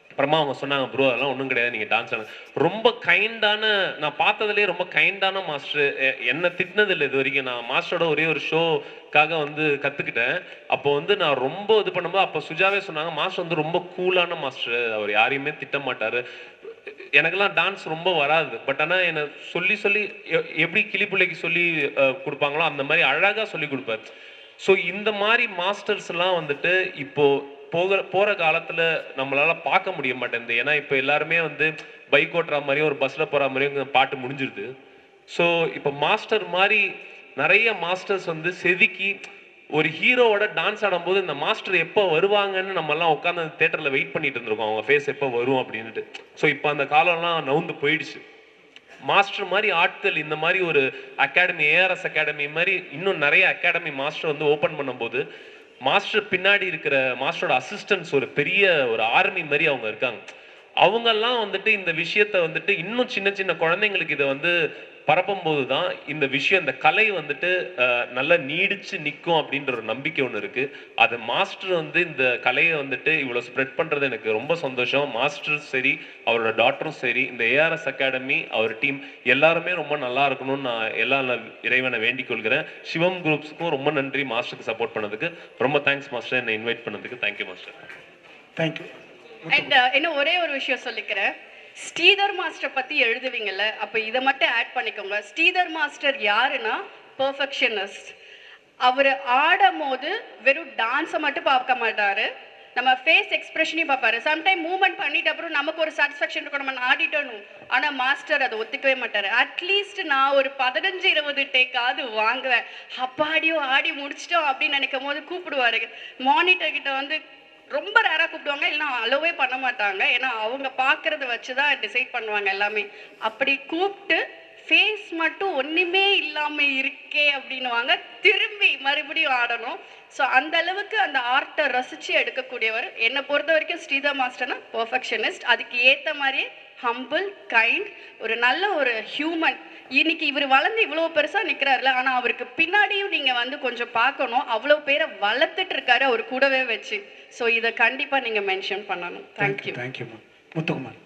அப்புறமா அவங்க சொன்னாங்க, ப்ரோ அதெல்லாம் ஒன்றும் கிடையாது, நீங்கள் டான்ஸ் ஆடுங்க. ரொம்ப கைண்டான, நான் பார்த்ததுலேயே ரொம்ப கைண்டான மாஸ்டர். என்னை திட்டினது இல்லை இது வரைக்கும். நான் மாஸ்டரோட ஒரே ஒரு ஷோக்காக வந்து கற்றுக்கிட்டேன். அப்போ வந்து நான் ரொம்ப இது பண்ணும்போது அப்போ சுஜாவே சொன்னாங்க, மாஸ்டர் வந்து ரொம்ப கூலான மாஸ்டர், அவர் யாரையுமே திட்ட மாட்டார். எனக்கெல்லாம் டான்ஸ் ரொம்ப வராது, பட் ஆனால் என்னை சொல்லி எப்படி கிளிப்பிள்ளைக்கு சொல்லி கொடுப்பாங்களோ அந்த மாதிரி அழகாக சொல்லி கொடுப்பார். ஸோ இந்த மாதிரி மாஸ்டர்ஸ்லாம் வந்துட்டு இப்போது போகிற காலத்தில் நம்மளால் பார்க்க முடிய மாட்டேங்குது. ஏன்னா இப்போ எல்லாருமே வந்து பைக் ஓட்டுற மாதிரியும் ஒரு பஸ்ஸில் போகிற மாதிரியும் பாட்டு முடிஞ்சிருது. ஸோ இப்போ மாஸ்டர் மாதிரி நிறைய மாஸ்டர்ஸ் வந்து செதுக்கி ஒரு ஹீரோவோட டான்ஸ் ஆடும்போது இந்த மாஸ்டர் எப்போ வருவாங்கன்னு நம்மலாம் உட்காந்து அந்த தேட்டரில் வெயிட் பண்ணிட்டு இருந்திருக்கோம், அவங்க ஃபேஸ் எப்போ வரும் அப்படின்ட்டு. ஸோ இப்போ அந்த காலம்லாம் நவுந்து போயிடுச்சு. மாஸ்டர் மாதிரி ஆட்கள் இந்த மாதிரி ஒரு அகாடமி, ஏஆர்எஸ் அகாடமி மாதிரி இன்னும் நிறைய அகாடமி மாஸ்டர் வந்து ஓப்பன் பண்ணும்போது மாஸ்டர் பின்னாடி இருக்கிற மாஸ்டரோட அசிஸ்டன்ஸ் ஒரு பெரிய ஒரு ஆர்மி மாதிரி அவங்க இருக்காங்க. அவங்கெல்லாம் வந்துட்டு இந்த விஷயத்த வந்துட்டு இன்னும் சின்ன சின்ன குழந்தைங்களுக்கு இதை வந்து பரப்பும்போது தான் இந்த விஷயம், இந்த கலை வந்துட்டு நல்லா நீடிச்சு நிற்கும் அப்படின்ற ஒரு நம்பிக்கை ஒன்று இருக்குது. அது மாஸ்டர் வந்து இந்த கலையை வந்துட்டு இவ்வளோ ஸ்ப்ரெட் பண்ணுறது எனக்கு ரொம்ப சந்தோஷம். மாஸ்டரும் சரி, அவரோட டாக்டரும் சரி, இந்த ஏஆர்எஸ் அகாடமி, அவர் டீம் எல்லாருமே ரொம்ப நல்லா இருக்கணும்னு நான் இறைவனை வேண்டிக் கொள்கிறேன். சிவம் குரூப்ஸுக்கும் ரொம்ப நன்றி மாஸ்டருக்கு சப்போர்ட் பண்ணதுக்கு. ரொம்ப தேங்க்ஸ் மாஸ்டர், என்னை இன்வைட் பண்ணதுக்கு. Thank you master. தேங்க்யூ. அண்ட் இன்னும் ஒரே ஒரு விஷயம் சொல்லிக்கிறேன். ஸ்ரீதர் மாஸ்டர் பற்றி எழுதுவீங்கல்ல, அப்போ இதை மட்டும் ஆட் பண்ணிக்கோங்க. ஸ்ரீதர் மாஸ்டர் யாருன்னா பெர்ஃபெக்ஷனிஸ்ட். அவர் ஆடும் போது வெறும் டான்ஸை மட்டும் பார்க்க மாட்டார், நம்ம ஃபேஸ் எக்ஸ்பிரஷனையும் பார்ப்பாரு. சம்டைம் மூவ்மெண்ட் பண்ணிட்டு அப்புறம் நமக்கு ஒரு சாட்டிஸ்ஃபேக்ஷன் இருக்கும், நம்ம ஆடிட்டணும். ஆனால் மாஸ்டர் அதை ஒத்துக்கவே மாட்டார். அட்லீஸ்ட் நான் ஒரு 15-20 டேக்காவது வாங்குவேன். அப்பாடியோ ஆடி முடிச்சிட்டோம் அப்படின்னு நினைக்கும் போது கூப்பிடுவாரு. மானிட்டர் கிட்ட வந்து ரொம்ப ரேராக கூப்பிடுவாங்க, இல்லைன்னா அலோவே பண்ண மாட்டாங்க. ஏன்னா அவங்க பார்க்குறத வச்சு தான் டிசைட் பண்ணுவாங்க எல்லாமே. அப்படி கூப்பிட்டு ஃபேஸ் மட்டும் ஒன்றுமே இல்லாமல் இருக்கே அப்படின்னுவாங்க, திரும்பி மறுபடியும் ஆடணும். ஸோ அந்த அளவுக்கு அந்த ஆர்ட்டை ரசித்து எடுக்கக்கூடியவர். என்னை பொறுத்த வரைக்கும் ஸ்ரீதர் மாஸ்டர்னா பெர்ஃபெக்ஷனிஸ்ட். அதுக்கு ஏற்ற மாதிரியே ஹம்பிள், கைண்ட், ஒரு நல்ல ஒரு ஹியூமன். இன்னைக்கு இவர் வளர்ந்து இவ்வளோ பெருசாக நிற்கிறாருல, ஆனால் அவருக்கு பின்னாடியும் நீங்கள் வந்து கொஞ்சம் பார்க்கணும். அவ்வளோ பேரை வளர்த்துட்டு இருக்காரு அவர் கூடவே வச்சு. ஸோ இதை கண்டிப்பாக நீங்கள் மென்ஷன் பண்ணணும். தேங்க்யூ. தேங்க்யூம்மா. முத்துக்குமார்.